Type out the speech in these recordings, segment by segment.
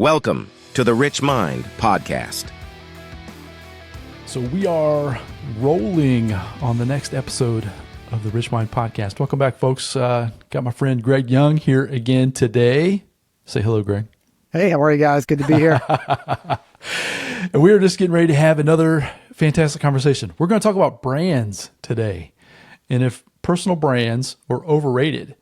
Welcome to the Rich Mind Podcast. So we are rolling on the next episode of the Rich Mind Podcast. Welcome back, folks. Got my friend Greg Junge here again today. Say hello, Greg. Hey, how are you guys? Good to be here. And we're just getting ready to have another fantastic conversation. We're going to talk about brands today. And if personal brands were overrated,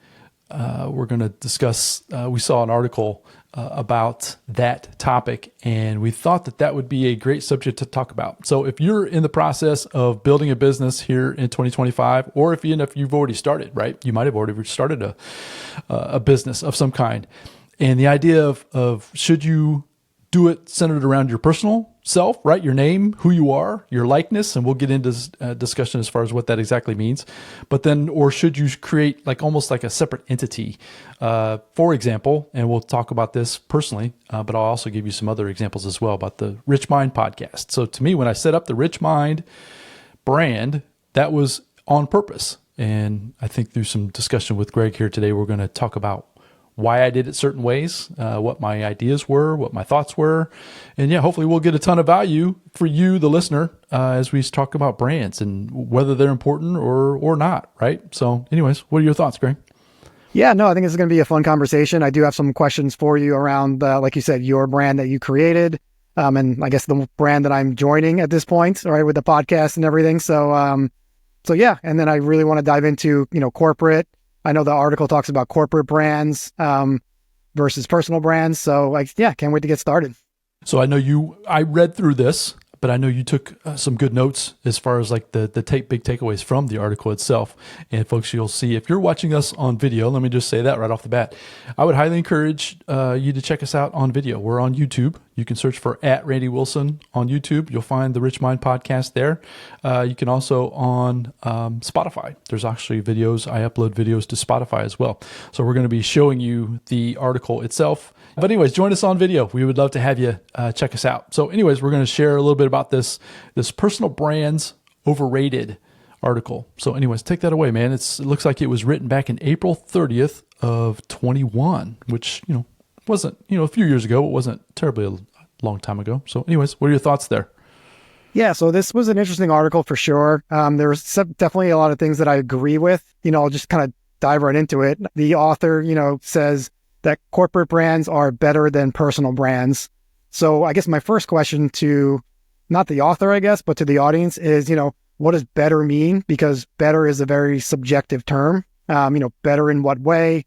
we're going to discuss, we saw an article about that topic, and we thought that that would be a great subject to talk about. So if you're in the process of building a business here in 2025, or if you've already started, right? You might have already started a business of some kind. And the idea of should you do it centered around your personal self, right? Your name, who you are, your likeness, and we'll get into discussion as far as what that exactly means. But then, or should you create almost like a separate entity? For example, and we'll talk about this personally, but I'll also give you some other examples as well about the Rich Mind Podcast. So to me, when I set up the Rich Mind brand, that was on purpose. And I think through some discussion with Greg here today, we're going to talk about why I did it certain ways, what my ideas were, what my thoughts were. And yeah, hopefully we'll get a ton of value for you, the listener, as we talk about brands and whether they're important or not, right? So anyways, what are your thoughts, Greg? Yeah, no, I think this is going to be a fun conversation. I do have some questions for you around, like you said, your brand that you created, and I guess the brand that I'm joining at this point, right, with the podcast and everything. So yeah, and then I really want to dive into, corporate. I know the article talks about corporate brands versus personal brands. So can't wait to get started. So I read through this, but I know you took some good notes as far as the big takeaways from the article itself. And folks, you'll see if you're watching us on video, let me just say that right off the bat. I would highly encourage you to check us out on video. We're on YouTube. You can search for @RandyWilson on YouTube. You'll find the Rich Mind Podcast there. You can also on Spotify. There's actually videos. I upload videos to Spotify as well. So we're going to be showing you the article itself. But anyways, join us on video. We would love to have you check us out. So anyways, we're going to share a little bit about this personal brands overrated article. So anyways, take that away, man. It looks like it was written back in April 30th of 21, which, wasn't, a few years ago. It wasn't terribly a long time ago. So anyways, what are your thoughts there? Yeah, so this was an interesting article for sure. There was definitely a lot of things that I agree with. I'll just kind of dive right into it. The author, says that corporate brands are better than personal brands. So I guess my first question to, not the author, I guess, but to the audience is, what does better mean? Because better is a very subjective term. Better in what way?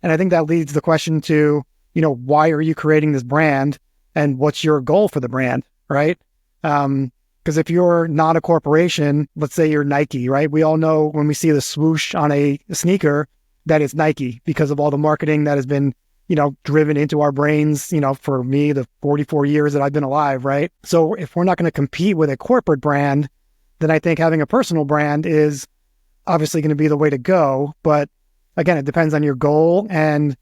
And I think that leads the question to, why are you creating this brand and what's your goal for the brand, right? Because if you're not a corporation, let's say you're Nike, right? We all know when we see the swoosh on a sneaker that it's Nike because of all the marketing that has been, driven into our brains, for me, the 44 years that I've been alive, right? So if we're not going to compete with a corporate brand, then I think having a personal brand is obviously going to be the way to go. But again, it depends on your goal. And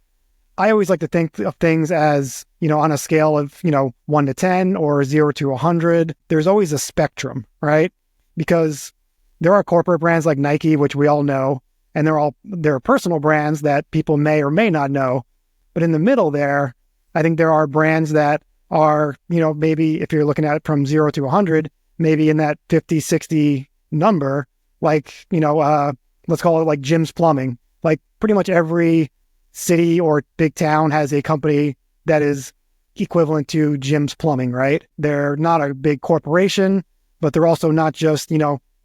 I always like to think of things as, on a scale of, 1 to 10 or 0 to 100, there's always a spectrum, right? Because there are corporate brands like Nike, which we all know, and there are personal brands that people may or may not know. But in the middle there, I think there are brands that are, maybe if you're looking at it from 0 to 100, maybe in that 50, 60 number, let's call it like Jim's Plumbing. Like pretty much every city or big town has a company that is equivalent to Jim's Plumbing, right? They're not a big corporation, but they're also not just,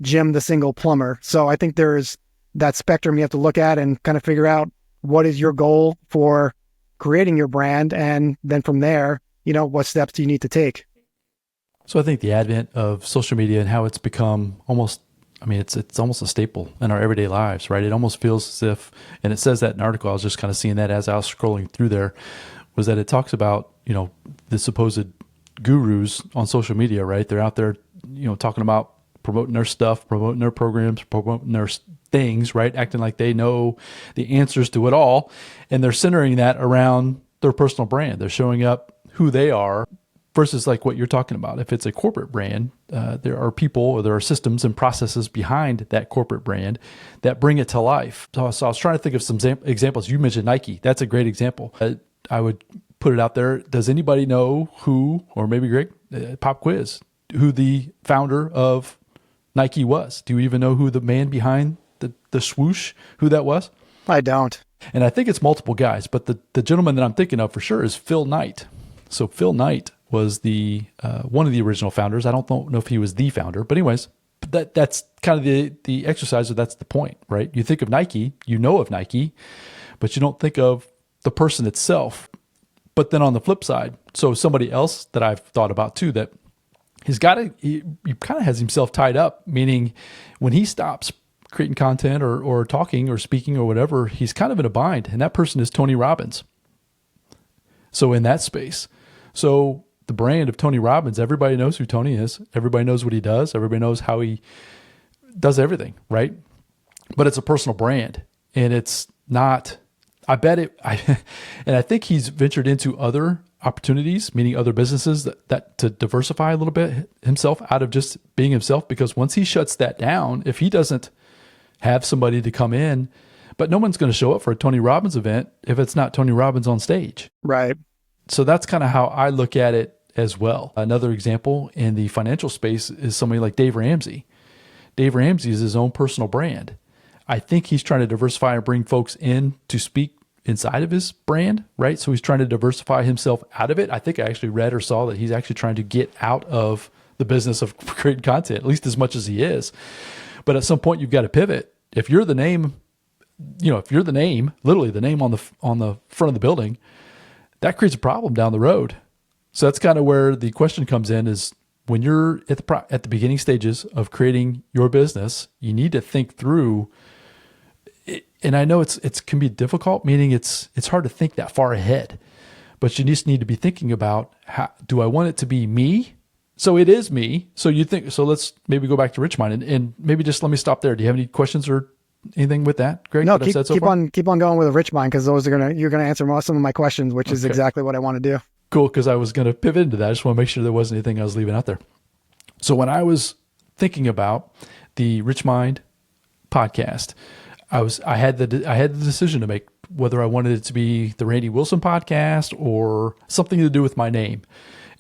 Jim the single plumber. So I think there's that spectrum you have to look at and kind of figure out what is your goal for creating your brand. And then from there, what steps do you need to take? So I think the advent of social media and how it's become almost, it's almost a staple in our everyday lives, right? It almost feels as if, and it says that in the article, I was just kind of seeing that as I was scrolling through there, was that it talks about, the supposed gurus on social media, right? They're out there, talking about promoting their stuff, promoting their programs, promoting their things, right? Acting like they know the answers to it all. And they're centering that around their personal brand. They're showing up who they are versus like what you're talking about. If it's a corporate brand, there are people or there are systems and processes behind that corporate brand that bring it to life. So I was trying to think of some examples. You mentioned Nike. That's a great example. I would put it out there. Does anybody know who, or maybe Greg, pop quiz, who the founder of Nike was? Do you even know who the man behind the swoosh, who that was? I don't. And I think it's multiple guys, but the gentleman that I'm thinking of for sure is Phil Knight. So Phil Knight was the one of the original founders. I don't know if he was the founder, but anyways, that's kind of the exercise, or that's the point, right? You think of Nike, you know of Nike, but you don't think of the person itself. But then on the flip side, so somebody else that I've thought about too, that he kind of has himself tied up, meaning when he stops creating content or talking or speaking or whatever, he's kind of in a bind. And that person is Tony Robbins. So in that space, so the brand of Tony Robbins, everybody knows who Tony is. Everybody knows what he does. Everybody knows how he does everything, right? But it's a personal brand, and it's not, I think he's ventured into other opportunities, meaning other businesses that to diversify a little bit himself out of just being himself, because once he shuts that down, if he doesn't have somebody to come in, but no one's going to show up for a Tony Robbins event if it's not Tony Robbins on stage. Right. So that's kind of how I look at it as well. Another example in the financial space is somebody like Dave Ramsey. Dave Ramsey is his own personal brand. I think he's trying to diversify and bring folks in to speak inside of his brand, right? So he's trying to diversify himself out of it. I think I actually read or saw that he's actually trying to get out of the business of creating content, at least as much as he is. But at some point you've got to pivot. If you're the name, literally the name on the front of the building, that creates a problem down the road. So that's kind of where the question comes in, is when you're at the beginning stages of creating your business, you need to think through it. And I know it can be difficult, meaning it's hard to think that far ahead, but you just need to be thinking about, how do I want it to be me? So it is me. So let's maybe go back to Rich Mind and maybe just let me stop there. Do you have any questions or anything with that, Greg? No, keep on going with the Rich Mind, because you're gonna answer some of my questions, which is exactly what I want to do. Cool, because I was going to pivot into that. I just want to make sure there wasn't anything I was leaving out there. So when I was thinking about the Rich Mind podcast, I had the decision to make whether I wanted it to be the Randy Wilson podcast or something to do with my name.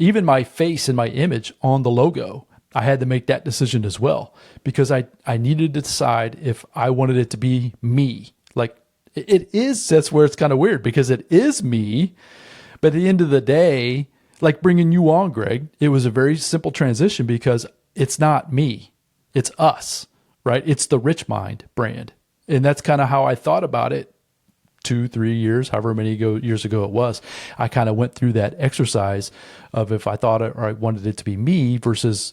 Even my face and my image on the logo, I had to make that decision as well, because I needed to decide if I wanted it to be me. Like it is, that's where it's kind of weird, because it is me. But at the end of the day, like bringing you on, Greg, it was a very simple transition, because it's not me, it's us, right? It's the Rich Mind brand. And that's kind of how I thought about it 2-3 years, however many years ago it was. I kind of went through that exercise of if I thought it, or I wanted it to be me versus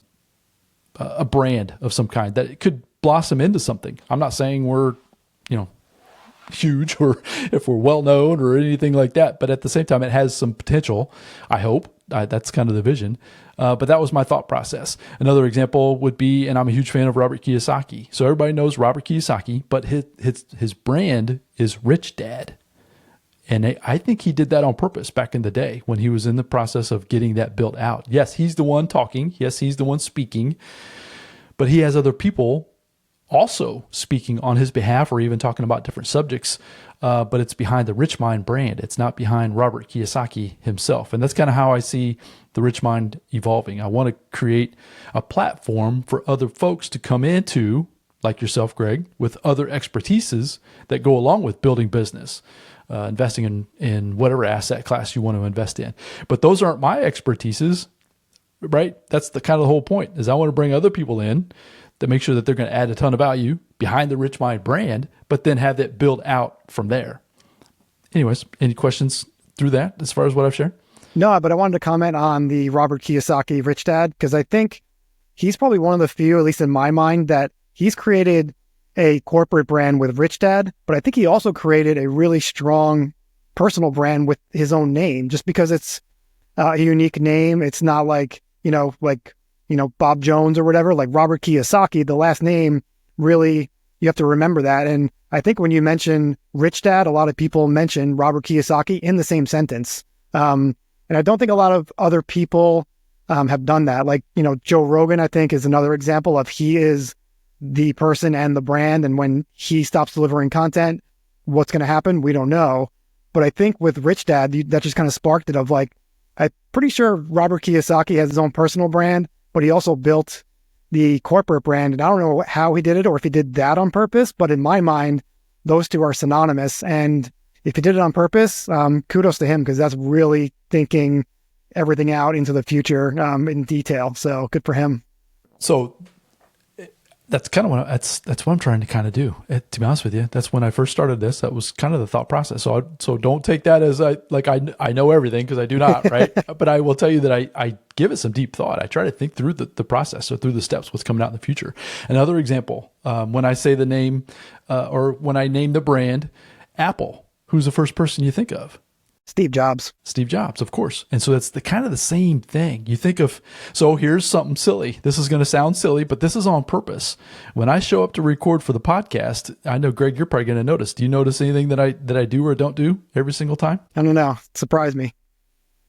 a brand of some kind that it could blossom into something. I'm not saying we're, huge or if we're well known or anything like that, but at the same time, it has some potential. I hope that's kind of the vision. But that was my thought process. Another example would be, and I'm a huge fan of Robert Kiyosaki. So everybody knows Robert Kiyosaki, but his brand is Rich Dad. And I think he did that on purpose back in the day when he was in the process of getting that built out. Yes, he's the one talking. Yes, he's the one speaking, but he has other people also speaking on his behalf or even talking about different subjects. But it's behind the Rich Mind brand. It's not behind Robert Kiyosaki himself. And that's kind of how I see the Rich Mind evolving. I want to create a platform for other folks to come into, like yourself, Greg, with other expertises that go along with building business, investing in whatever asset class you want to invest in. But those aren't my expertises, right? That's the kind of the whole point, is I want to bring other people in to make sure that they're going to add a ton of value behind the Rich Mind brand, but then have that build out from there. Anyways, any questions through that as far as what I've shared? No, but I wanted to comment on the Robert Kiyosaki Rich Dad, because I think he's probably one of the few, at least in my mind, that he's created a corporate brand with Rich Dad, but I think he also created a really strong personal brand with his own name, just because it's a unique name. It's not like Bob Jones or whatever, like Robert Kiyosaki, the last name, really, you have to remember that. And I think when you mention Rich Dad, a lot of people mention Robert Kiyosaki in the same sentence. And I don't think a lot of other people have done that. Like, Joe Rogan, I think, is another example of he is the person and the brand. And when he stops delivering content, what's going to happen? We don't know. But I think with Rich Dad, that just kind of sparked it of like, I'm pretty sure Robert Kiyosaki has his own personal brand, but he also built the corporate brand. And I don't know how he did it or if he did that on purpose, but in my mind, those two are synonymous. And if he did it on purpose, kudos to him, because that's really thinking everything out into the future in detail. So good for him. So that's kind of what that's what I'm trying to kind of do. To be honest with you, that's when I first started this. That was kind of the thought process. So don't take that as I know everything, because I do not, right? But I will tell you that I give it some deep thought. I try to think through the process or through the steps, what's coming out in the future. Another example, when I say the name or when I name the brand Apple, who's the first person you think of? Steve Jobs. Steve Jobs, of course. And so that's the kind of the same thing. You think of, so here's something silly. This is going to sound silly, but this is on purpose. When I show up to record for the podcast, I know, Greg, you're probably going to notice. Do you notice anything that I do or don't do every single time? I don't know. Surprise me.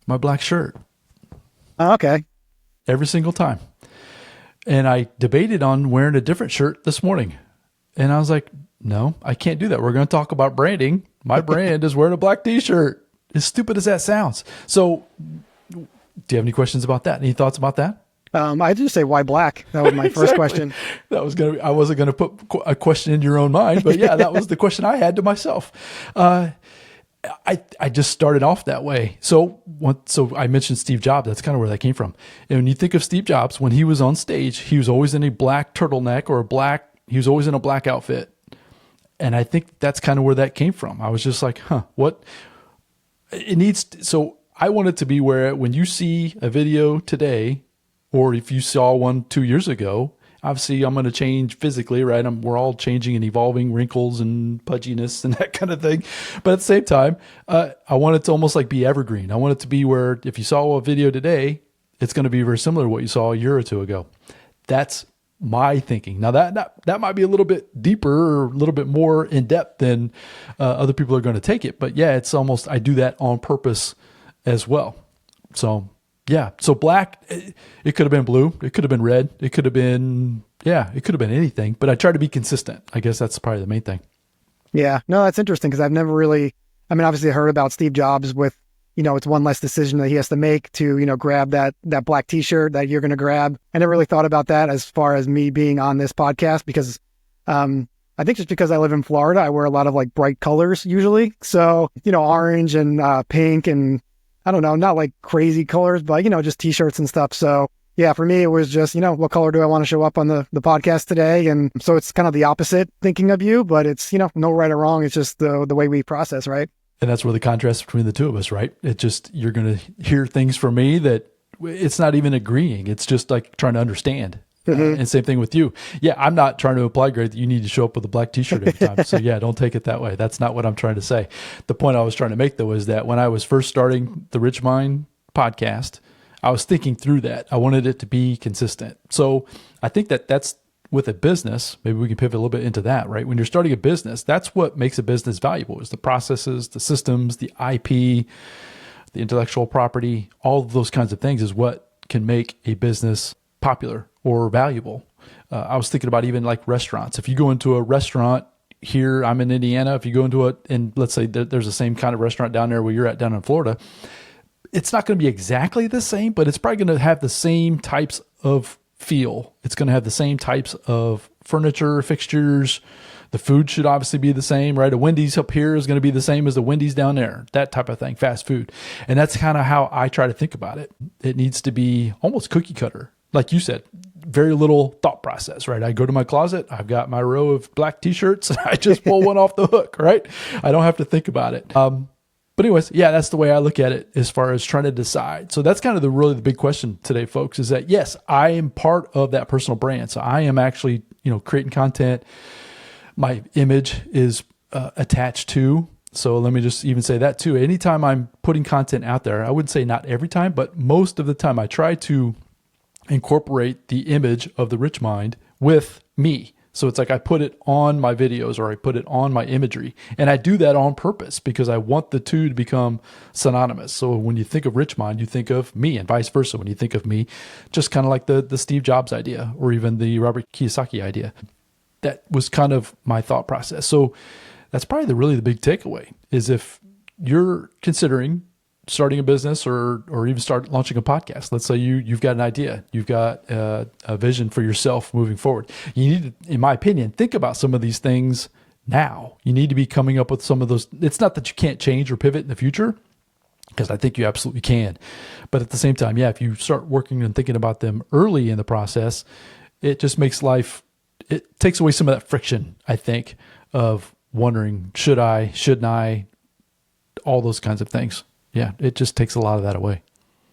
My black shirt. Oh, okay. Every single time. And I debated on wearing a different shirt this morning. And I was like, no, I can't do that. We're going to talk about branding. My brand is wearing a black t-shirt. As stupid as that sounds. So do you have any questions about that? Any thoughts about that? I just say, why black? That was my first question. That was I wasn't going to put a question in your own mind, but yeah, that was the question I had to myself. I just started off that way. So I mentioned Steve Jobs. That's kind of where that came from. And when you think of Steve Jobs, when he was on stage, he was always in a black turtleneck or he was always in a black outfit. And I think that's kind of where that came from. I was just like, what? So I want it to be where when you see a video today, or if you saw one 2 years ago, obviously I'm going to change physically, right? We're all changing and evolving, wrinkles and pudginess and that kind of thing. But at the same time, I want it to almost like be evergreen. I want it to be where if you saw a video today, it's going to be very similar to what you saw a year or two ago. That's my thinking. Now that might be a little bit deeper or a little bit more in depth than other people are going to take it. But yeah, it's almost, I do that on purpose as well. So yeah. So black, it could have been blue. It could have been red. It could have been anything, but I try to be consistent. I guess that's probably the main thing. Yeah, no, that's interesting, because I've never really, obviously I heard about Steve Jobs with, it's one less decision that he has to make to, grab that black t-shirt that you're going to grab. I never really thought about that as far as me being on this podcast, because I think just because I live in Florida, I wear a lot of like bright colors usually. So, orange and pink and I don't know, not like crazy colors, but, just t-shirts and stuff. So yeah, for me, it was just, what color do I want to show up on the podcast today? And so it's kind of the opposite thinking of you, but it's, no right or wrong. It's just the way we process, right? And that's where the contrast between the two of us, right? It just, you're going to hear things from me that it's not even agreeing. It's just like trying to understand. Mm-hmm. And same thing with you. Yeah, I'm not trying to imply, Greg, that you need to show up with a black t-shirt every time. So yeah, don't take it that way. That's not what I'm trying to say. The point I was trying to make, though, is that when I was first starting the Rich Mind podcast, I was thinking through that. I wanted it to be consistent. So I think that's with a business, maybe we can pivot a little bit into that, right? When you're starting a business, that's what makes a business valuable, is the processes, the systems, the IP, the intellectual property, all of those kinds of things is what can make a business popular or valuable. I was thinking about even like restaurants. If you go into a restaurant here, I'm in Indiana, if you go into and let's say there's the same kind of restaurant down there where you're at down in Florida, it's not going to be exactly the same, but it's probably going to have the same types of feel. It's going to have the same types of furniture, fixtures. The food should obviously be the same, right? A Wendy's up here is going to be the same as the Wendy's down there, that type of thing, fast food. And that's kind of how I try to think about it. It needs to be almost cookie cutter. Like you said, very little thought process, right? I go to my closet, I've got my row of black t-shirts, I just pull one off the hook, right? I don't have to think about it. But anyways, yeah, that's the way I look at it as far as trying to decide. So that's kind of really the big question today, folks, is that yes, I am part of that personal brand. So I am actually, creating content. My image is attached to. So let me just even say that too. Anytime I'm putting content out there, I wouldn't say not every time, but most of the time I try to incorporate the image of the Rich Mind with me. So it's like I put it on my videos or I put it on my imagery. And I do that on purpose because I want the two to become synonymous. So when you think of Rich Mind, you think of me, and vice versa. When you think of me, just kind of like the Steve Jobs idea or even the Robert Kiyosaki idea. That was kind of my thought process. So that's probably really the big takeaway is if you're considering starting a business or even start launching a podcast. Let's say you've got an idea, you've got a vision for yourself moving forward. You need to, in my opinion, think about some of these things now. You need to be coming up with some of those. It's not that you can't change or pivot in the future, because I think you absolutely can. But at the same time, yeah, if you start working and thinking about them early in the process, it just makes life, it takes away some of that friction, I think, of wondering, should I, shouldn't I, all those kinds of things. Yeah, it just takes a lot of that away.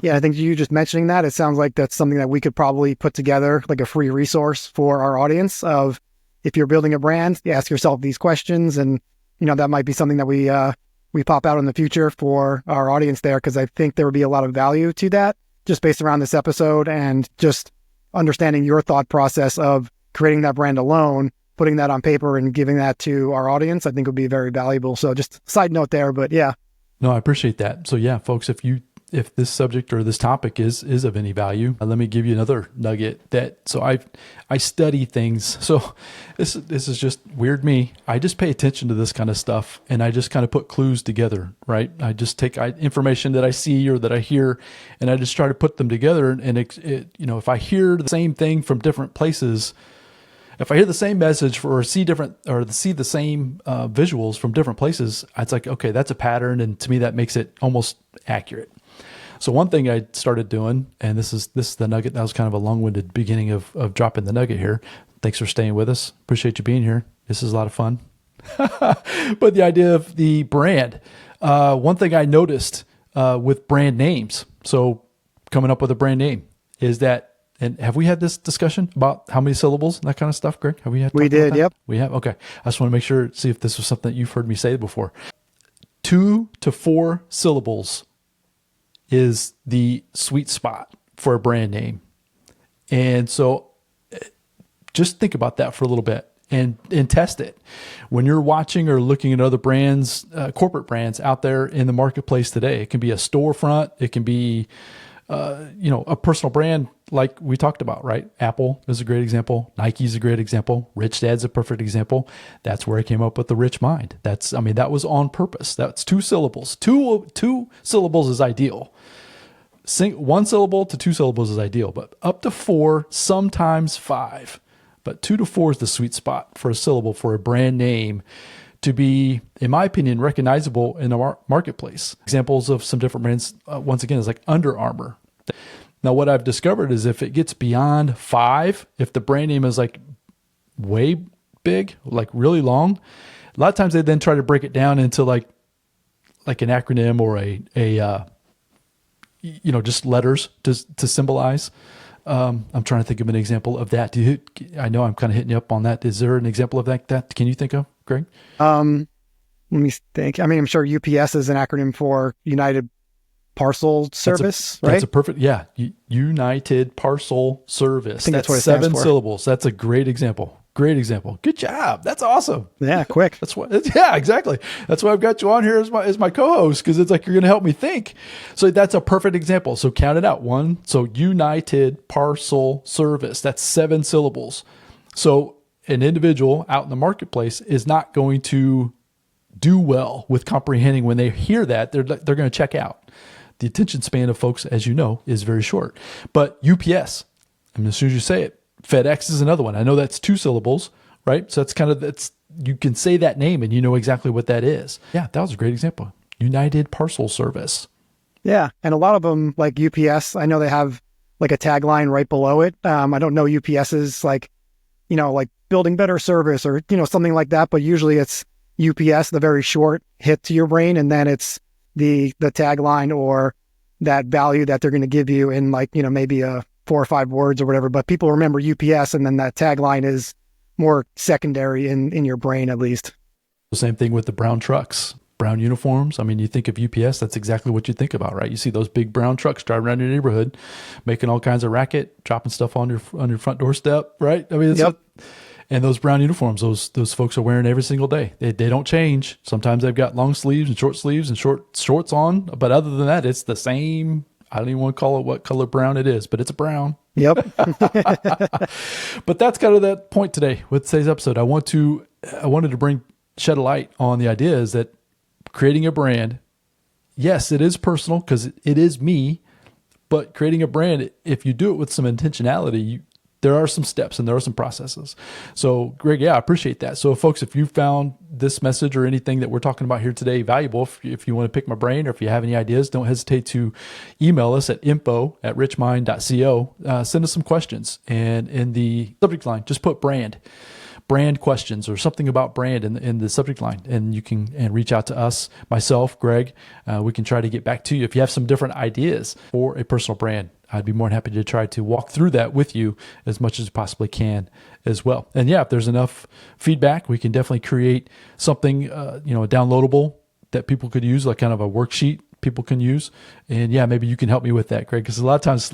Yeah, I think you just mentioning that, it sounds like that's something that we could probably put together, like a free resource for our audience of, if you're building a brand, you ask yourself these questions, and that might be something that we pop out in the future for our audience there, because I think there would be a lot of value to that just based around this episode and just understanding your thought process of creating that brand alone, putting that on paper and giving that to our audience, I think would be very valuable. So just side note there, but yeah. No, I appreciate that. So yeah, folks, if this subject or this topic is of any value, let me give you another nugget so I study things. So this is just weird me. I just pay attention to this kind of stuff, and I just kind of put clues together, right? I just take information that I see or that I hear, and I just try to put them together. And if I hear the same thing from different places, if I hear the same message or see the same visuals from different places, it's like, okay, that's a pattern. And to me, that makes it almost accurate. So one thing I started doing, and this is the nugget, that was kind of a long-winded beginning of dropping the nugget here. Thanks for staying with us. Appreciate you being here. This is a lot of fun. But the idea of the brand, one thing I noticed with brand names, so coming up with a brand name, is that, and have we had this discussion about how many syllables and that kind of stuff, Greg? Have we had? We did, yep. We have? Okay. I just want to make sure, see if this was something that you've heard me say before. 2 to 4 syllables is the sweet spot for a brand name. And so just think about that for a little bit and test it. When you're watching or looking at other brands, corporate brands out there in the marketplace today, it can be a storefront, it can be a personal brand like we talked about, right? Apple is a great example. Nike's a great example. Rich Dad's a perfect example. That's where I came up with the Rich Mind. That was on purpose. That's 2 syllables. Two syllables is ideal. 1 syllable to 2 syllables is ideal, but up to 4, sometimes 5. But 2 to 4 is the sweet spot for a syllable for a brand name to be, in my opinion, recognizable in the marketplace. Examples of some different brands, once again, is like Under Armour. Now, what I've discovered is if it gets beyond 5, if the brand name is like way big, like really long, a lot of times they then try to break it down into like an acronym or just letters to symbolize. I'm trying to think of an example of that. I know I'm kind of hitting you up on that. Is there an example of that? Can you think of, Greg? Let me think. I'm sure UPS is an acronym for United Parcel Service, right? That's a perfect, United Parcel Service. I think that's what it 7 stands for. syllables. That's a great example. Great example. Good job. That's awesome. Yeah, quick. Exactly. That's why I've got you on here as my co-host, because it's like you're going to help me think. So that's a perfect example. So count it out. 1. So United Parcel Service. That's 7 syllables. So an individual out in the marketplace is not going to do well with comprehending when they hear that. They're going to check out. The attention span of folks, as you know, is very short. But UPS, as soon as you say it, FedEx is another one. I know that's 2 syllables, right? So that's you can say that name and you know exactly what that is. Yeah, that was a great example. United Parcel Service. Yeah, and a lot of them, like UPS, I know they have like a tagline right below it. I don't know UPS's like building better service or something like that, but usually it's UPS, the very short hit to your brain, and then it's the tagline or that value that they're going to give you in maybe a 4 or 5 words or whatever. But people remember UPS, and then that tagline is more secondary in your brain, at least. The same thing with the brown trucks, brown uniforms. You think of UPS, that's exactly what you think about, right? You see those big brown trucks driving around your neighborhood, making all kinds of racket, dropping stuff on your front doorstep, right? Yep. And those brown uniforms, those folks are wearing every single day. They don't change. Sometimes they've got long sleeves and shorts on, but other than that, it's the same. I don't even want to call it what color brown it is, but it's a brown. Yep. But that's kind of that point today with today's episode. I wanted to shed a light on the idea is that creating a brand yes, it is personal because it is me, but creating a brand, if you do it with some intentionality, there are some steps and there are some processes. So Greg, I appreciate that. So folks, if you found this message or anything that we're talking about here today valuable, if you want to pick my brain or if you have any ideas, don't hesitate to email us at info@richmind.co. Send us some questions, and in the subject line, just put brand questions or something about brand in the subject line, and you can reach out to us, myself, Greg. We can try to get back to you. If you have some different ideas for a personal brand, I'd be more than happy to try to walk through that with you as much as possibly can as well. And if there's enough feedback, we can definitely create something, downloadable that people could use, like kind of a worksheet people can use. And maybe you can help me with that, Greg, because a lot of times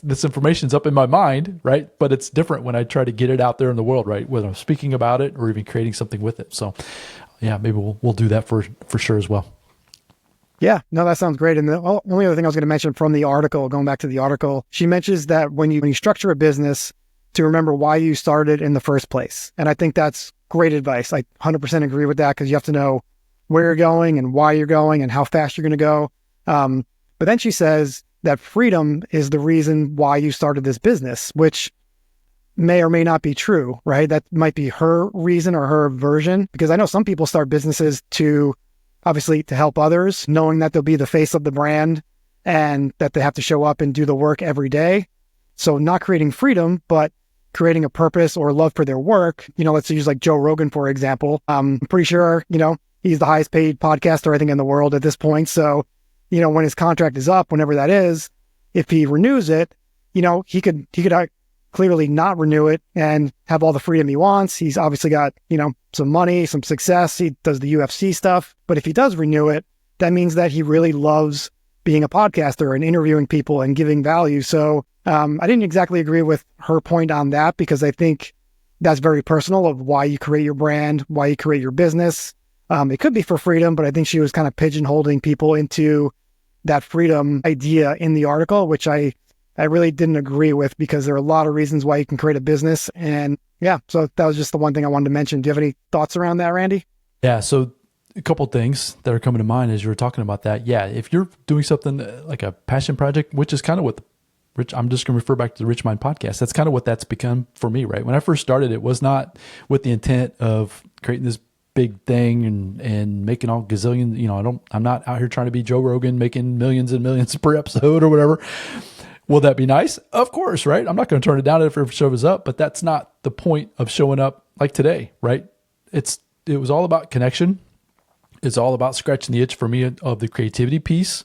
this information's up in my mind, right? But it's different when I try to get it out there in the world, right? Whether I'm speaking about it or even creating something with it. So maybe we'll do that for sure as well. Yeah, no, that sounds great. And the only other thing I was going to mention from the article, going back to the article, she mentions that when you structure a business, to remember why you started in the first place. And I think that's great advice. I 100% agree with that, because you have to know where you're going and why you're going and how fast you're going to go. But then she says that freedom is the reason why you started this business, which may or may not be true, right? That might be her reason or her version, because I know some people start businesses to help others, knowing that they'll be the face of the brand and that they have to show up and do the work every day. So not creating freedom, but creating a purpose or love for their work. Let's use like Joe Rogan, for example. I'm pretty sure, he's the highest paid podcaster, I think, in the world at this point. So, when his contract is up, whenever that is, if he renews it, he could clearly not renew it and have all the freedom he wants. He's obviously got, some money, some success. He does the UFC stuff. But if he does renew it, that means that he really loves being a podcaster and interviewing people and giving value. So I didn't exactly agree with her point on that, because I think that's very personal of why you create your brand, why you create your business. It could be for freedom, but I think she was kind of pigeonholing people into that freedom idea in the article, which I really didn't agree with, because there are a lot of reasons why you can create a business. And so that was just the one thing I wanted to mention. Do you have any thoughts around that, Randy? Yeah. So a couple of things that are coming to mind as you were talking about that. Yeah. If you're doing something like a passion project, which is kind of what I'm just going to refer back to the Rich Mind podcast. That's kind of what that's become for me, right? When I first started, it was not with the intent of creating this big thing and making all gazillion, I'm not out here trying to be Joe Rogan making millions and millions per episode or whatever. Will that be nice? Of course, right? I'm not going to turn it down if it shows up, but that's not the point of showing up like today, right? It was all about connection. It's all about scratching the itch for me of the creativity piece.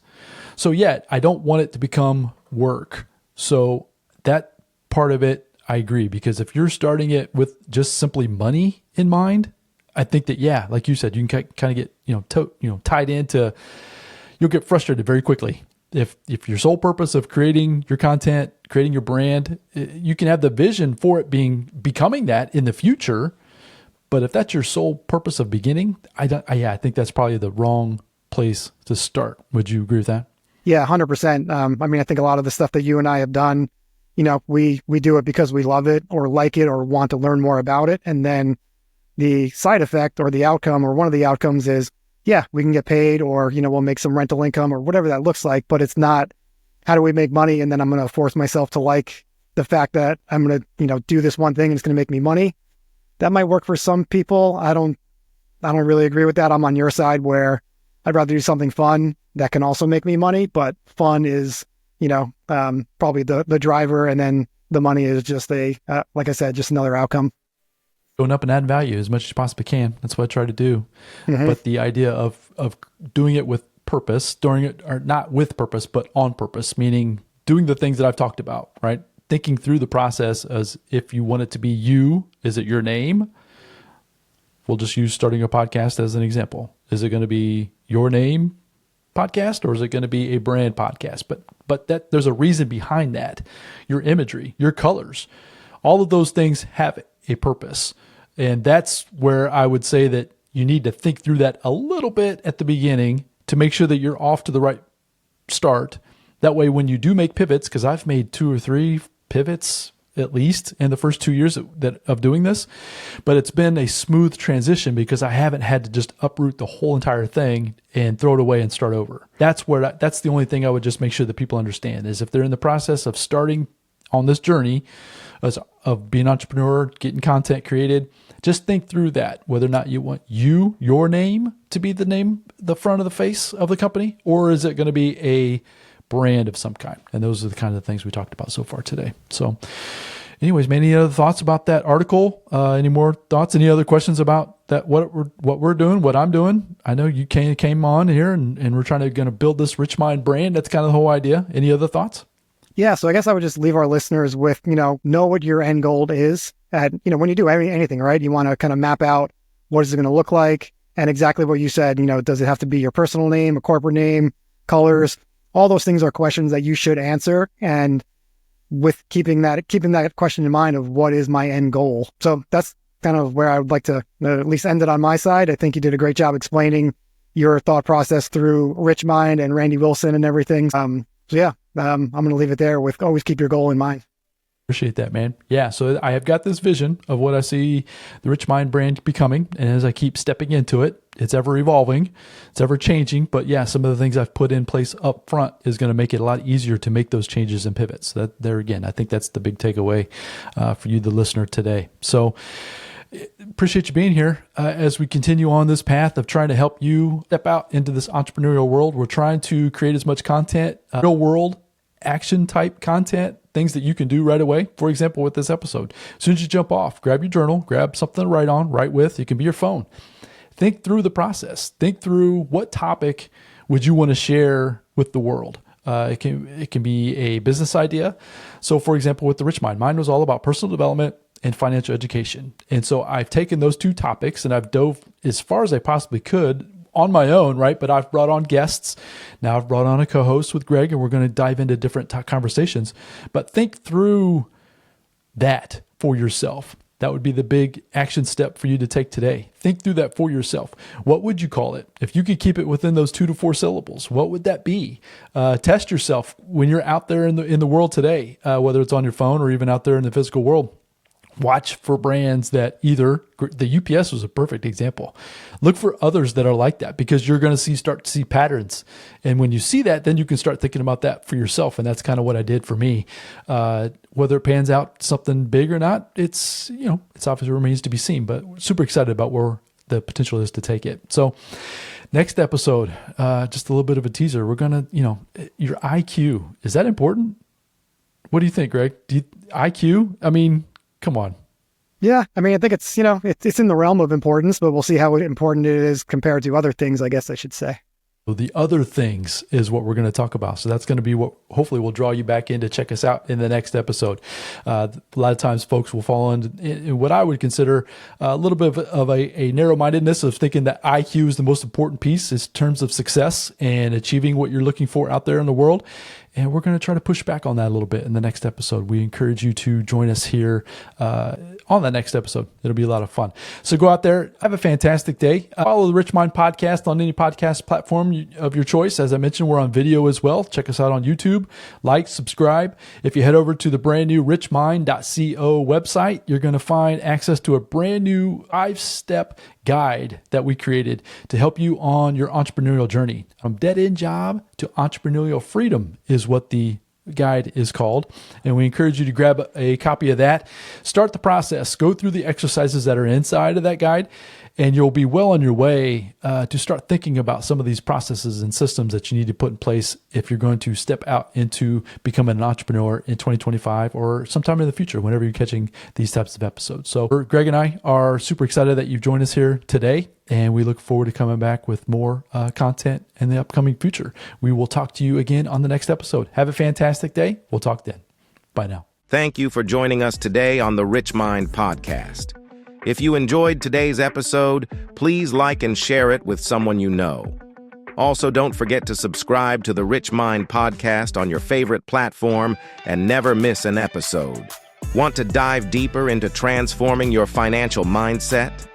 So I don't want it to become work. So that part of it, I agree, because if you're starting it with just simply money in mind, I think that, like you said, you can kind of get, tied into, you'll get frustrated very quickly. If your sole purpose of creating your content, creating your brand, you can have the vision for it becoming that in the future. But if that's your sole purpose of beginning, I think that's probably the wrong place to start. Would you agree with that? Yeah, 100%. I think a lot of the stuff that you and I have done, we do it because we love it or like it or want to learn more about it. And then the side effect or the outcome, or one of the outcomes is, we can get paid, or, we'll make some rental income or whatever that looks like, but it's not, how do we make money? And then I'm going to force myself to like the fact that I'm going to, do this one thing and it's going to make me money. That might work for some people. I don't really agree with that. I'm on your side, where I'd rather do something fun that can also make me money, but fun is, probably the driver. And then the money is just like I said, just another outcome. Going up and adding value as much as you possibly can. That's what I try to do. Mm-hmm. But the idea of doing it with purpose, doing it, or not with purpose, but on purpose, meaning doing the things that I've talked about, right? Thinking through the process as if you want it to be you. Is it your name? We'll just use starting a podcast as an example. Is it going to be your name podcast, or is it going to be a brand podcast? But that there's a reason behind that. Your imagery, your colors, all of those things have a purpose. And that's where I would say that you need to think through that a little bit at the beginning to make sure that you're off to the right start. That way, when you do make pivots, because I've made 2 or 3 pivots at least in the first 2 years of doing this, but it's been a smooth transition because I haven't had to just uproot the whole entire thing and throw it away and start over. That's the only thing I would just make sure that people understand is if they're in the process of starting on this journey of being an entrepreneur, getting content created, just think through that, whether or not you want your name to be the front of the face of the company, or is it going to be a brand of some kind? And those are the kind of things we talked about so far today. So anyways, man, any other thoughts about that article? Any more thoughts? Any other questions about that? What we're doing, what I'm doing? I know you came on here and we're going to build this Rich Mind brand. That's kind of the whole idea. Any other thoughts? Yeah. So I guess I would just leave our listeners with, know what your end goal is. And, when you do anything, right, you want to kind of map out what is it going to look like, and exactly what you said, does it have to be your personal name, a corporate name, colors? All those things are questions that you should answer. And with keeping that question in mind of what is my end goal. So that's kind of where I would like to at least end it on my side. I think you did a great job explaining your thought process through Rich Mind and Randy Wilson and everything. I'm going to leave it there with always keep your goal in mind. Appreciate that, man. Yeah. So I have got this vision of what I see the Rich Mind brand becoming. And as I keep stepping into it, it's ever evolving, it's ever changing. But yeah, some of the things I've put in place up front is going to make it a lot easier to make those changes and pivots. That there again, I think that's the big takeaway for you, the listener today. So appreciate you being here as we continue on this path of trying to help you step out into this entrepreneurial world. We're trying to create as much content, real world action type content, things that you can do right away. For example, with this episode, as soon as you jump off, grab your journal, grab something to write with. It can be your phone. Think through the process. Think through what topic would you want to share with the world. It can be a business idea. So for example, with the Rich Mind, mine was all about personal development and financial education. And so I've taken those two topics and I've dove as far as I possibly could on my own, right? But I've brought on guests. Now I've brought on a co-host with Greg, and we're going to dive into different conversations. But think through that for yourself. That would be the big action step for you to take today. Think through that for yourself. What would you call it? If you could keep it within those 2 to 4 syllables, what would that be? Test yourself when you're out there in the world today, whether it's on your phone or even out there in the physical world. Watch for brands that either, the UPS was a perfect example. Look for others that are like that, because you're going to start to see patterns. And when you see that, then you can start thinking about that for yourself. And that's kind of what I did for me. Whether it pans out something big or not, it's obviously remains to be seen, but super excited about where the potential is to take it. So next episode, just a little bit of a teaser. We're going to, your IQ, is that important? What do you think, Greg? IQ? I mean, come on. Yeah. I mean, I think it's, it's in the realm of importance, but we'll see how important it is compared to other things, I guess I should say. So the other things is what we're going to talk about. So that's going to be what hopefully will draw you back in to check us out in the next episode. A lot of times folks will fall into what I would consider a little bit of a narrow-mindedness of thinking that IQ is the most important piece in terms of success and achieving what you're looking for out there in the world. And we're going to try to push back on that a little bit in the next episode. We encourage you to join us here on that next episode. It'll be a lot of fun. So go out there, have a fantastic day. Follow the Rich Mind Podcast on any podcast platform of your choice. As I mentioned, we're on video as well. Check us out on YouTube. Like, subscribe. If you head over to the brand new richmind.co website, you're going to find access to a brand new 5-step guide that we created to help you on your entrepreneurial journey. From dead-end job to entrepreneurial freedom is what the guide is called. And we encourage you to grab a copy of that. Start the process. Go through the exercises that are inside of that guide, and you'll be well on your way to start thinking about some of these processes and systems that you need to put in place if you're going to step out into becoming an entrepreneur in 2025 or sometime in the future, whenever you're catching these types of episodes. So Greg and I are super excited that you've joined us here today, and we look forward to coming back with more content in the upcoming future. We will talk to you again on the next episode. Have a fantastic day. We'll talk then. Bye now. Thank you for joining us today on the Rich Mind Podcast. If you enjoyed today's episode, please like and share it with someone you know. Also, don't forget to subscribe to the Rich Mind Podcast on your favorite platform and never miss an episode. Want to dive deeper into transforming your financial mindset?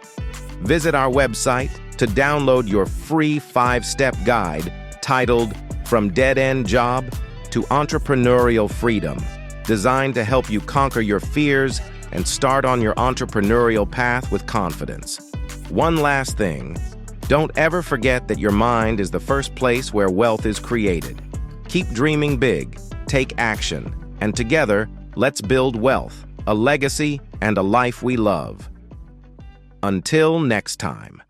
Visit our website to download your free 5-step guide titled From Dead End Job to Entrepreneurial Freedom. designed to help you conquer your fears and start on your entrepreneurial path with confidence. One last thing, don't ever forget that your mind is the first place where wealth is created. Keep dreaming big, take action, and together, let's build wealth, a legacy, and a life we love. Until next time.